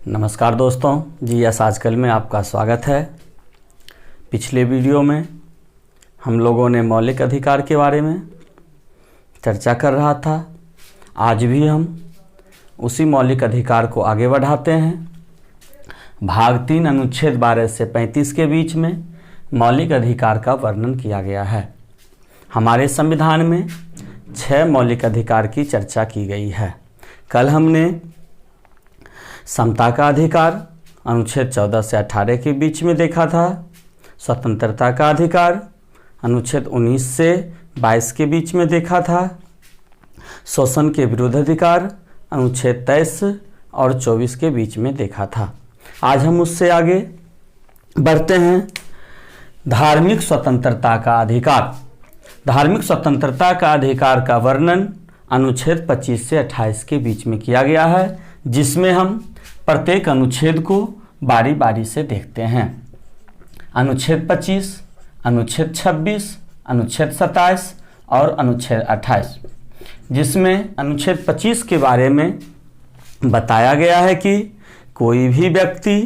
नमस्कार दोस्तों, जीएस आजकल में आपका स्वागत है। पिछले वीडियो में हम लोगों ने मौलिक अधिकार के बारे में चर्चा कर रहा था। आज भी हम उसी मौलिक अधिकार को आगे बढ़ाते हैं। भाग 3 अनुच्छेद 12 से 35 के बीच में मौलिक अधिकार का वर्णन किया गया है। हमारे संविधान में 6 मौलिक अधिकार की चर्चा की गई है। कल हमने समता का अधिकार अनुच्छेद 14 से 18 के बीच में देखा था। स्वतंत्रता का अधिकार अनुच्छेद 19 से 22 के बीच में देखा था। शोषण के विरुद्ध अधिकार अनुच्छेद 23 और 24 के बीच में देखा था। आज हम उससे आगे बढ़ते हैं। धार्मिक स्वतंत्रता का अधिकार। धार्मिक स्वतंत्रता का अधिकार का वर्णन अनुच्छेद 25 से 28 के बीच में किया गया है, जिसमें हम प्रत्येक अनुच्छेद को बारी बारी से देखते हैं। अनुच्छेद 25, अनुच्छेद 26, अनुच्छेद 27 और अनुच्छेद 28, जिसमें अनुच्छेद 25 के बारे में बताया गया है कि कोई भी व्यक्ति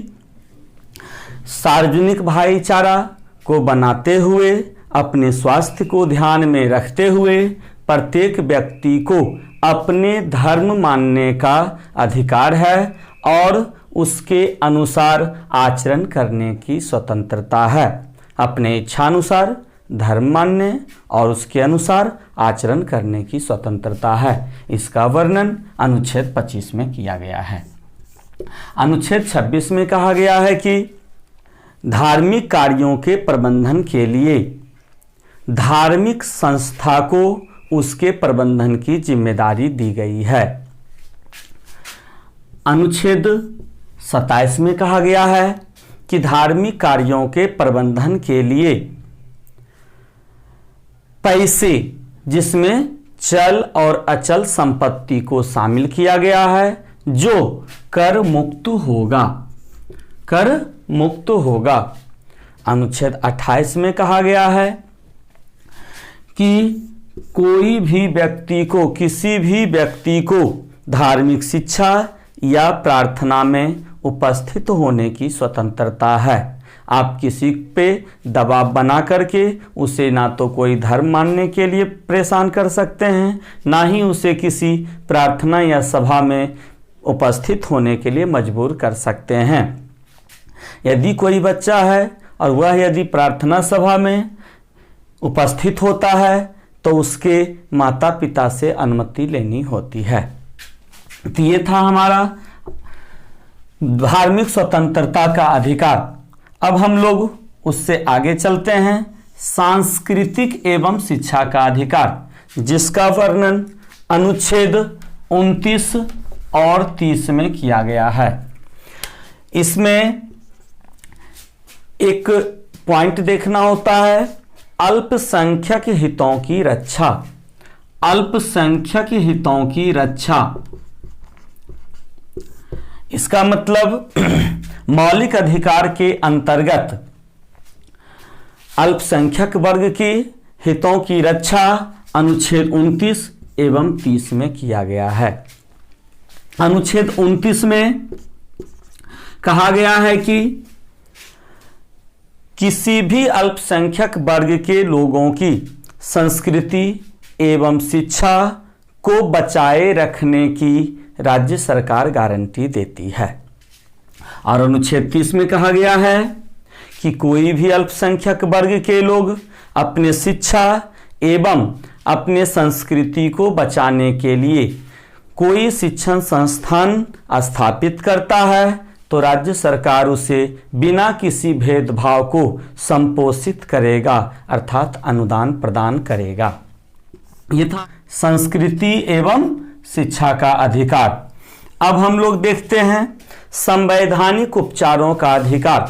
सार्वजनिक भाईचारा को बनाते हुए अपने स्वास्थ्य को ध्यान में रखते हुए प्रत्येक व्यक्ति को अपने धर्म मानने का अधिकार है और उसके अनुसार आचरण करने की स्वतंत्रता है। अपने इच्छानुसार धर्म मानने और उसके अनुसार आचरण करने की स्वतंत्रता है। इसका वर्णन अनुच्छेद 25 में किया गया है। अनुच्छेद 26 में कहा गया है कि धार्मिक कार्यों के प्रबंधन के लिए धार्मिक संस्था को उसके प्रबंधन की जिम्मेदारी दी गई है। अनुच्छेद 27 में कहा गया है कि धार्मिक कार्यों के प्रबंधन के लिए पैसे, जिसमें चल और अचल संपत्ति को शामिल किया गया है, जो कर मुक्त होगा। कर मुक्त होगा। अनुच्छेद 28 में कहा गया है कि कोई भी व्यक्ति को, किसी भी व्यक्ति को धार्मिक शिक्षा या प्रार्थना में उपस्थित होने की स्वतंत्रता है। आप किसी पे दबाव बना करके उसे ना तो कोई धर्म मानने के लिए परेशान कर सकते हैं, ना ही उसे किसी प्रार्थना या सभा में उपस्थित होने के लिए मजबूर कर सकते हैं। यदि कोई बच्चा है और वह यदि प्रार्थना सभा में उपस्थित होता है तो उसके माता पिता से अनुमति लेनी होती है। तो ये था हमारा धार्मिक स्वतंत्रता का अधिकार। अब हम लोग उससे आगे चलते हैं। सांस्कृतिक एवं शिक्षा का अधिकार, जिसका वर्णन अनुच्छेद 29 और 30 में किया गया है। इसमें एक पॉइंट देखना होता है, अल्पसंख्यक हितों की रक्षा। अल्पसंख्यक हितों की रक्षा, इसका मतलब मौलिक अधिकार के अंतर्गत अल्पसंख्यक वर्ग के हितों की रक्षा अनुच्छेद 29 एवं 30 में किया गया है। अनुच्छेद 29 में कहा गया है कि किसी भी अल्पसंख्यक वर्ग के लोगों की संस्कृति एवं शिक्षा को बचाए रखने की राज्य सरकार गारंटी देती है। और अनुच्छेद 30 में कहा गया है कि कोई भी अल्पसंख्यक वर्ग के लोग अपने शिक्षा एवं अपने संस्कृति को बचाने के लिए कोई शिक्षण संस्थान स्थापित करता है तो राज्य सरकार उसे बिना किसी भेदभाव को संपोषित करेगा, अर्थात अनुदान प्रदान करेगा। यह था संस्कृति एवं शिक्षा का अधिकार। अब हम लोग देखते हैं संवैधानिक उपचारों का अधिकार।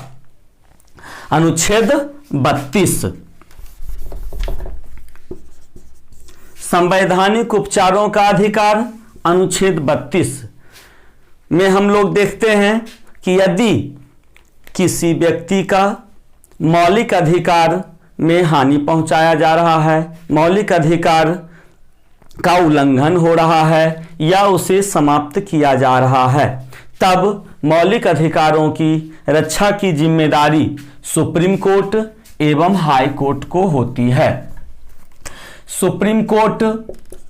अनुच्छेद 32। संवैधानिक उपचारों का अधिकार अनुच्छेद 32 में हम लोग देखते हैं कि यदि किसी व्यक्ति का मौलिक अधिकार में हानि पहुंचाया जा रहा है, मौलिक अधिकार का उल्लंघन हो रहा है या उसे समाप्त किया जा रहा है, तब मौलिक अधिकारों की रक्षा की जिम्मेदारी सुप्रीम कोर्ट एवं हाई कोर्ट को होती है। सुप्रीम कोर्ट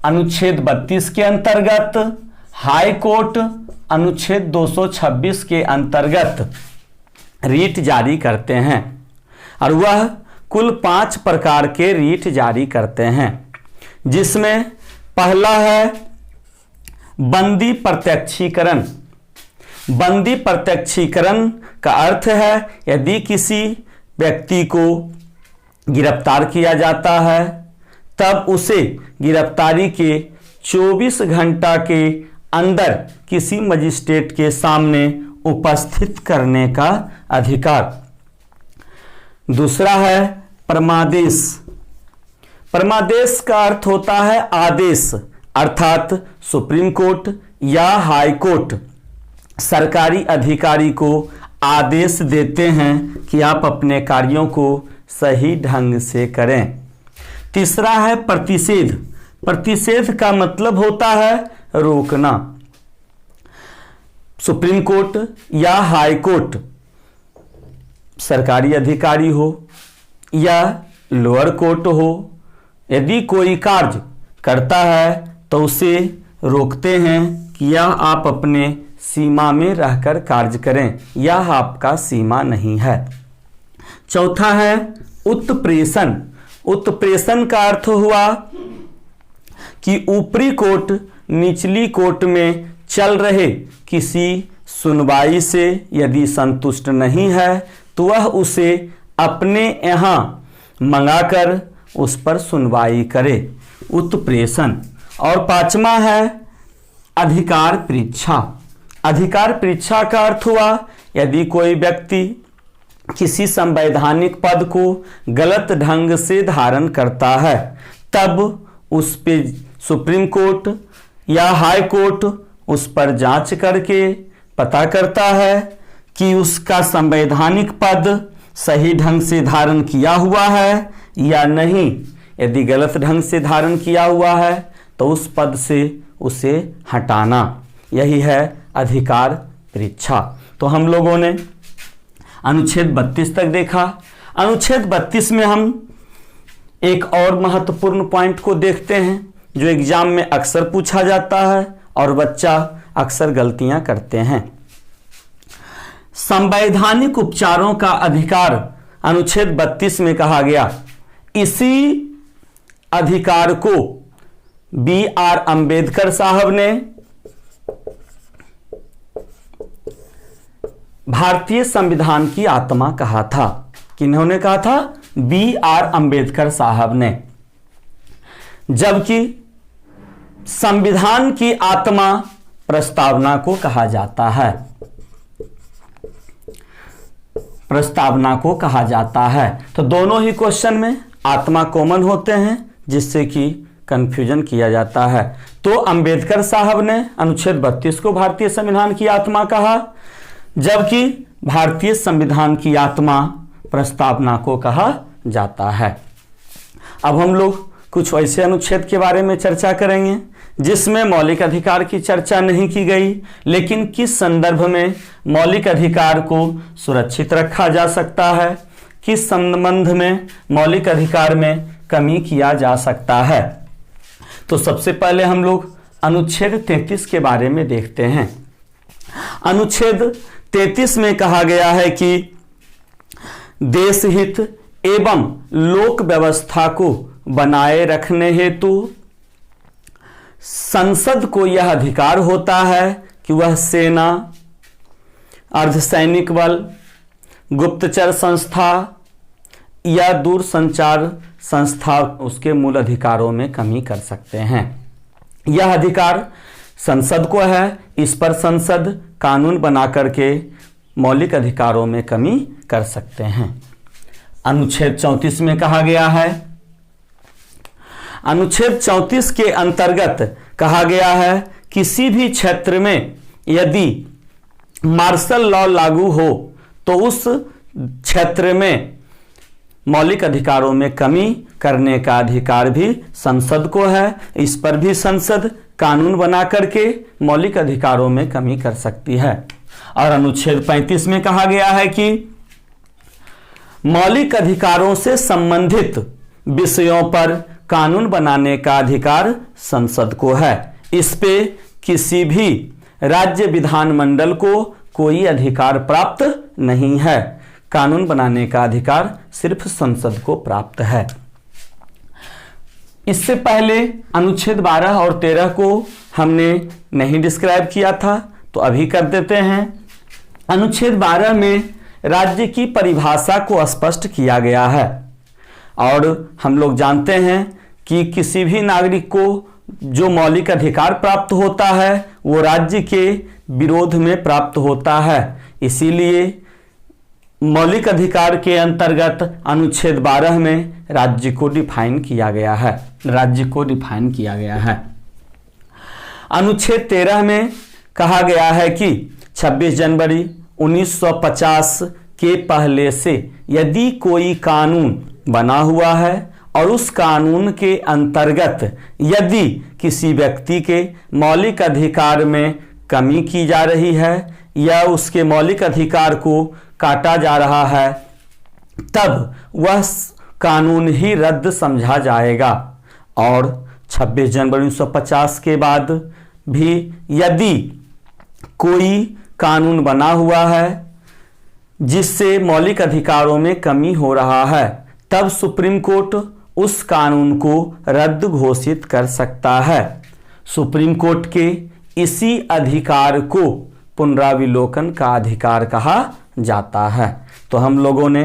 अनुच्छेद 32 के अंतर्गत, हाई कोर्ट अनुच्छेद 226 के अंतर्गत रीट जारी करते हैं और वह कुल 5 प्रकार के रीट जारी करते हैं, जिसमें पहला है बंदी प्रत्यक्षीकरण। बंदी प्रत्यक्षीकरण का अर्थ है यदि किसी व्यक्ति को गिरफ्तार किया जाता है तब उसे गिरफ्तारी के 24 घंटा के अंदर किसी मजिस्ट्रेट के सामने उपस्थित करने का अधिकार। दूसरा है परमादेश। परमादेश का अर्थ होता है आदेश, अर्थात सुप्रीम कोर्ट या हाई कोर्ट सरकारी अधिकारी को आदेश देते हैं कि आप अपने कार्यों को सही ढंग से करें। तीसरा है प्रतिषेध। प्रतिषेध का मतलब होता है रोकना। सुप्रीम कोर्ट या हाई कोर्ट सरकारी अधिकारी हो या लोअर कोर्ट हो, यदि कोई कार्य करता है तो उसे रोकते हैं कि यह आप अपने सीमा में रहकर कार्य करें, यह आपका सीमा नहीं है। चौथा है उत्प्रेषण। उत्प्रेषण का अर्थ हुआ कि ऊपरी कोर्ट निचली कोर्ट में चल रहे किसी सुनवाई से यदि संतुष्ट नहीं है तो वह उसे अपने यहाँ मंगाकर उस पर सुनवाई करे, उत्प्रेषण। और 5वां है अधिकार परीक्षा। अधिकार परीक्षा का अर्थ हुआ यदि कोई व्यक्ति किसी संवैधानिक पद को गलत ढंग से धारण करता है तब उस पे सुप्रीम कोर्ट या हाई कोर्ट उस पर जांच करके पता करता है कि उसका संवैधानिक पद सही ढंग से धारण किया हुआ है या नहीं। यदि गलत ढंग से धारण किया हुआ है तो उस पद से उसे हटाना, यही है अधिकार परीक्षा। तो हम लोगों ने अनुच्छेद 32 तक देखा। अनुच्छेद 32 में हम एक और महत्वपूर्ण पॉइंट को देखते हैं जो एग्जाम में अक्सर पूछा जाता है और बच्चा अक्सर गलतियां करते हैं। संवैधानिक उपचारों का अधिकार अनुच्छेद 32 में कहा गया। इसी अधिकार को B.R. अंबेडकर साहब ने भारतीय संविधान की आत्मा कहा था। किन्होंने कहा था? B.R. अंबेडकर साहब ने। जबकि संविधान की आत्मा प्रस्तावना को कहा जाता है, प्रस्तावना को कहा जाता है। तो दोनों ही क्वेश्चन में आत्मा कॉमन होते हैं जिससे कि कंफ्यूजन किया जाता है। तो अंबेडकर साहब ने अनुच्छेद 32 को भारतीय संविधान की आत्मा कहा, जबकि भारतीय संविधान की आत्मा प्रस्तावना को कहा जाता है। अब हम लोग कुछ ऐसे अनुच्छेद के बारे में चर्चा करेंगे जिसमें मौलिक अधिकार की चर्चा नहीं की गई, लेकिन किस संदर्भ में मौलिक अधिकार को सुरक्षित रखा जा सकता है, किस संबंध में मौलिक अधिकार में कमी किया जा सकता है। तो सबसे पहले हम लोग अनुच्छेद 33 के बारे में देखते हैं। अनुच्छेद 33 में कहा गया है कि देश हित एवं लोक व्यवस्था को बनाए रखने हेतु संसद को यह अधिकार होता है कि वह सेना, अर्धसैनिक बल, गुप्तचर संस्था या दूरसंचार संस्था उसके मूल अधिकारों में कमी कर सकते हैं। यह अधिकार संसद को है। इस पर संसद कानून बना करके मौलिक अधिकारों में कमी कर सकते हैं। अनुच्छेद 34 में कहा गया है, अनुच्छेद 34 के अंतर्गत कहा गया है किसी भी क्षेत्र में यदि मार्शल लॉ लागू हो तो उस क्षेत्र में मौलिक अधिकारों में कमी करने का अधिकार भी संसद को है। इस पर भी संसद कानून बना करके मौलिक अधिकारों में कमी कर सकती है। और अनुच्छेद 35 में कहा गया है कि मौलिक अधिकारों से संबंधित विषयों पर कानून बनाने का अधिकार संसद को है। इस पे किसी भी राज्य विधानमंडल को कोई अधिकार प्राप्त नहीं है। कानून बनाने का अधिकार सिर्फ संसद को प्राप्त है। इससे पहले अनुच्छेद 12 और 13 को हमने नहीं डिस्क्राइब किया था, तो अभी कर देते हैं। अनुच्छेद 12 में राज्य की परिभाषा को स्पष्ट किया गया है और हम लोग जानते हैं कि किसी भी नागरिक को जो मौलिक अधिकार प्राप्त होता है वो राज्य के विरोध में प्राप्त होता है। इसीलिए मौलिक अधिकार के अंतर्गत अनुच्छेद 12 में राज्य को डिफाइन किया गया है। अनुच्छेद 13 में कहा गया है कि 26 जनवरी 1950 के पहले से यदि कोई कानून बना हुआ है और उस कानून के अंतर्गत यदि किसी व्यक्ति के मौलिक अधिकार में कमी की जा रही है या उसके मौलिक अधिकार को काटा जा रहा है, तब वह कानून ही रद्द समझा जाएगा। और 26 जनवरी 1950 के बाद भी यदि कोई कानून बना हुआ है जिससे मौलिक अधिकारों में कमी हो रहा है, तब सुप्रीम कोर्ट उस कानून को रद्द घोषित कर सकता है। सुप्रीम कोर्ट के इसी अधिकार को पुनराविलोकन का अधिकार कहा जाता है। तो हम लोगों ने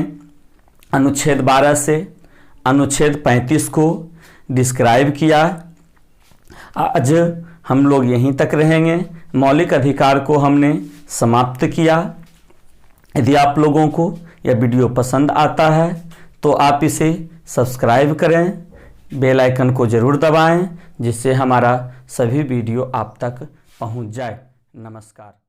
अनुच्छेद 12 से अनुच्छेद 35 को डिस्क्राइब किया। आज हम लोग यहीं तक रहेंगे। मौलिक अधिकार को हमने समाप्त किया। यदि आप लोगों को यह वीडियो पसंद आता है तो आप इसे सब्सक्राइब करें, बेल आइकन को ज़रूर दबाएं जिससे हमारा सभी वीडियो आप तक पहुंच जाए। नमस्कार।